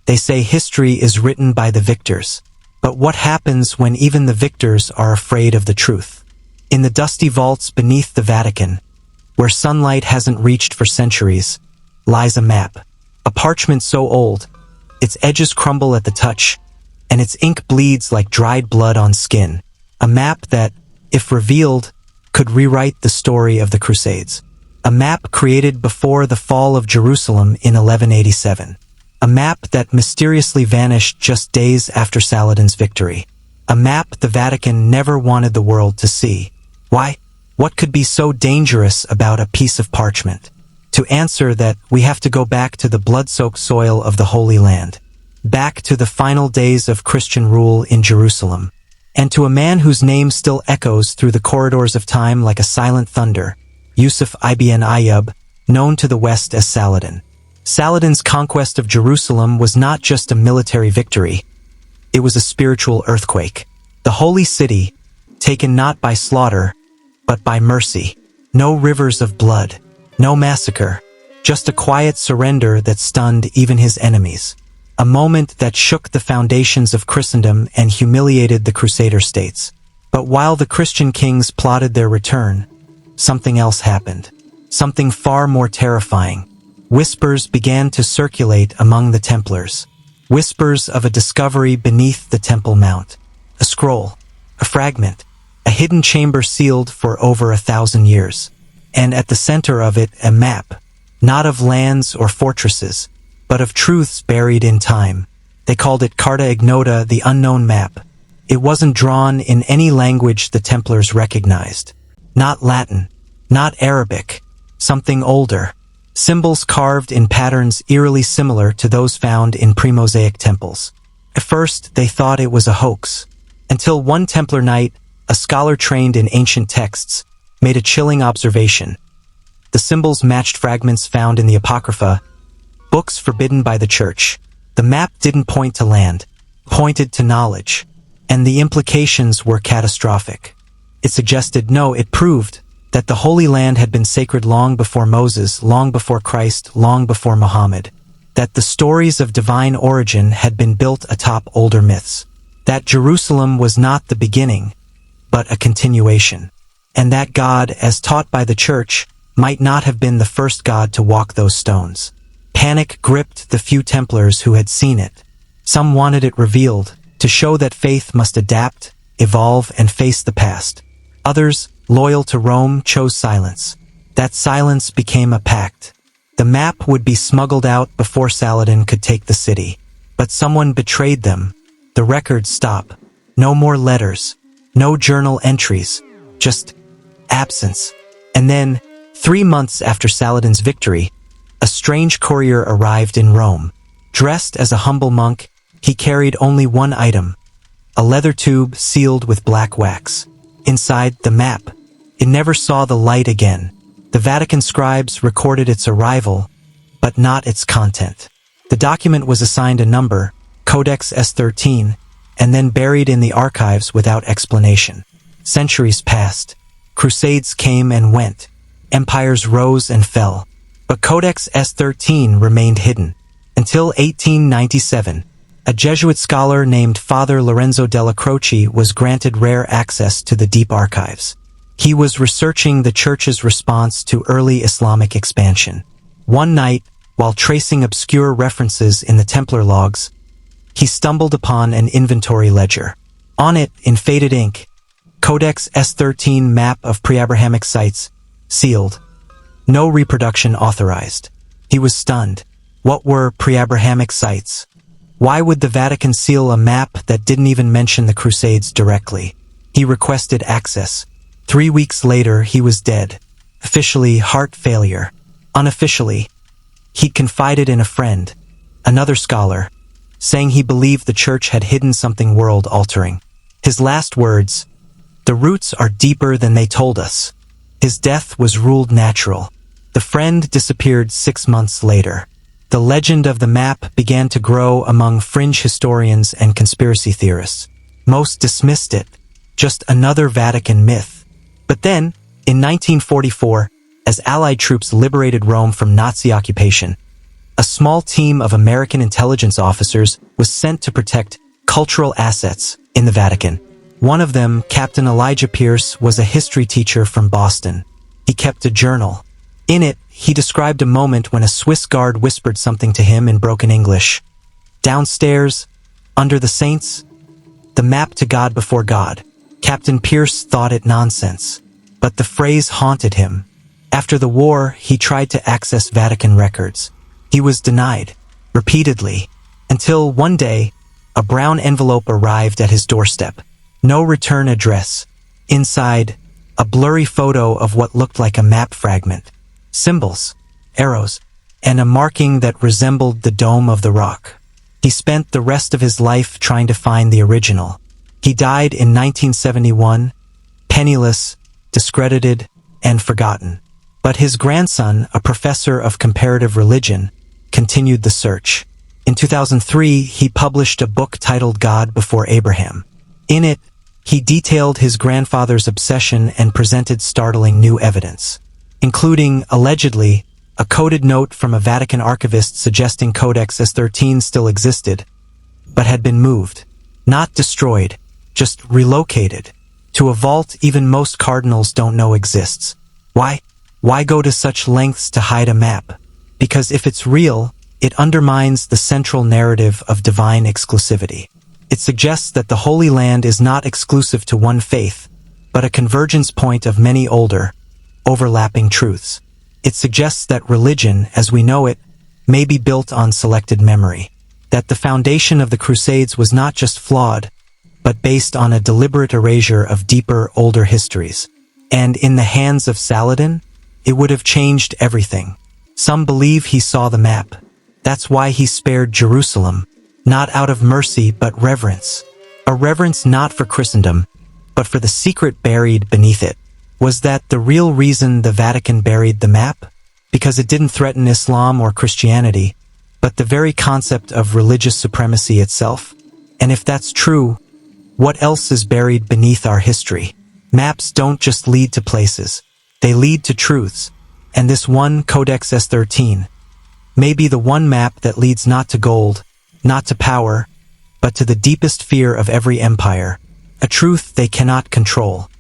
They say history is written by the victors. But what happens when even the victors are afraid of the truth? In the dusty vaults beneath the Vatican, where sunlight hasn't reached for centuries, lies a map. A parchment so old, its edges crumble at the touch, and its ink bleeds like dried blood on skin. A map that, if revealed, could rewrite the story of the Crusades. A map created before the fall of Jerusalem in 1187. A map that mysteriously vanished just days after Saladin's victory. A map the Vatican never wanted the world to see. Why? What could be so dangerous about a piece of parchment? To answer that, we have to go back to the blood-soaked soil of the Holy Land. Back to the final days of Christian rule in Jerusalem. And to a man whose name still echoes through the corridors of time like a silent thunder, Yusuf ibn Ayyub, known to the West as Saladin. Saladin's conquest of Jerusalem was not just a military victory. It was a spiritual earthquake. The holy city, taken not by slaughter, but by mercy. No rivers of blood, no massacre, just a quiet surrender that stunned even his enemies. A moment that shook the foundations of Christendom and humiliated the Crusader states. But while the Christian kings plotted their return, something else happened. Something far more terrifying. Whispers began to circulate among the Templars. Whispers of a discovery beneath the Temple Mount. A scroll, a fragment, a hidden chamber sealed for over 1,000 years. And at the center of it, a map, not of lands or fortresses, but of truths buried in time. They called it Carta Ignota, the unknown map. It wasn't drawn in any language the Templars recognized. Not Latin, not Arabic, something older. Symbols carved in patterns eerily similar to those found in pre-Mosaic temples. At first, they thought it was a hoax, until one Templar knight, a scholar trained in ancient texts, made a chilling observation. The symbols matched fragments found in the Apocrypha, books forbidden by the Church. The map didn't point to land, pointed to knowledge, and the implications were catastrophic. It proved that the Holy Land had been sacred long before Moses, long before Christ, long before Muhammad. That the stories of divine origin had been built atop older myths. That Jerusalem was not the beginning, but a continuation. And that God, as taught by the Church, might not have been the first God to walk those stones. Panic gripped the few Templars who had seen it. Some wanted it revealed, to show that faith must adapt, evolve, and face the past. Others, loyal to Rome, chose silence. That silence became a pact. The map would be smuggled out before Saladin could take the city. But someone betrayed them. The records stop. No more letters. No journal entries. Just absence. And then, 3 months after Saladin's victory, a strange courier arrived in Rome. Dressed as a humble monk, he carried only one item, a leather tube sealed with black wax. Inside, the map. It never saw the light again. The Vatican scribes recorded its arrival, but not its content. The document was assigned a number, Codex S-13, and then buried in the archives without explanation. Centuries passed. Crusades came and went. Empires rose and fell. But Codex S-13 remained hidden. Until 1897, a Jesuit scholar named Father Lorenzo della Croce was granted rare access to the deep archives. He was researching the Church's response to early Islamic expansion. One night, while tracing obscure references in the Templar logs, he stumbled upon an inventory ledger. On it, in faded ink, Codex S-13 map of pre-Abrahamic sites, sealed. No reproduction authorized. He was stunned. What were pre-Abrahamic sites? Why would the Vatican seal a map that didn't even mention the Crusades directly? He requested access. 3 weeks later, he was dead. Officially, heart failure. Unofficially, he'd confided in a friend, another scholar, saying he believed the Church had hidden something world-altering. His last words, "The roots are deeper than they told us." His death was ruled natural. The friend disappeared 6 months later. The legend of the map began to grow among fringe historians and conspiracy theorists. Most dismissed it, just another Vatican myth. But then, in 1944, as Allied troops liberated Rome from Nazi occupation, a small team of American intelligence officers was sent to protect cultural assets in the Vatican. One of them, Captain Elijah Pierce, was a history teacher from Boston. He kept a journal. In it, he described a moment when a Swiss guard whispered something to him in broken English. Downstairs, under the saints, the map to God before God. Captain Pierce thought it nonsense, but the phrase haunted him. After the war, he tried to access Vatican records. He was denied, repeatedly, until one day, a brown envelope arrived at his doorstep. No return address. Inside, a blurry photo of what looked like a map fragment. Symbols, arrows, and a marking that resembled the dome of the rock. He spent the rest of his life trying to find the original. He died in 1971, penniless, discredited, and forgotten. But his grandson, a professor of comparative religion, continued the search. In 2003, he published a book titled God Before Abraham. In it, he detailed his grandfather's obsession and presented startling new evidence, including, allegedly, a coded note from a Vatican archivist suggesting Codex S-13 still existed, but had been moved, not destroyed, just relocated, to a vault even most cardinals don't know exists. Why? Why go to such lengths to hide a map? Because if it's real, it undermines the central narrative of divine exclusivity. It suggests that the Holy Land is not exclusive to one faith, but a convergence point of many older, overlapping truths. It suggests that religion, as we know it, may be built on selected memory, that the foundation of the Crusades was not just flawed, but based on a deliberate erasure of deeper, older histories. And in the hands of Saladin, it would have changed everything. Some believe he saw the map. That's why he spared Jerusalem, not out of mercy but reverence. A reverence not for Christendom, but for the secret buried beneath it. Was that the real reason the Vatican buried the map? Because it didn't threaten Islam or Christianity, but the very concept of religious supremacy itself? And if that's true, what else is buried beneath our history? Maps don't just lead to places, they lead to truths. And this one Codex S-13 may be the one map that leads not to gold, not to power, but to the deepest fear of every empire, a truth they cannot control.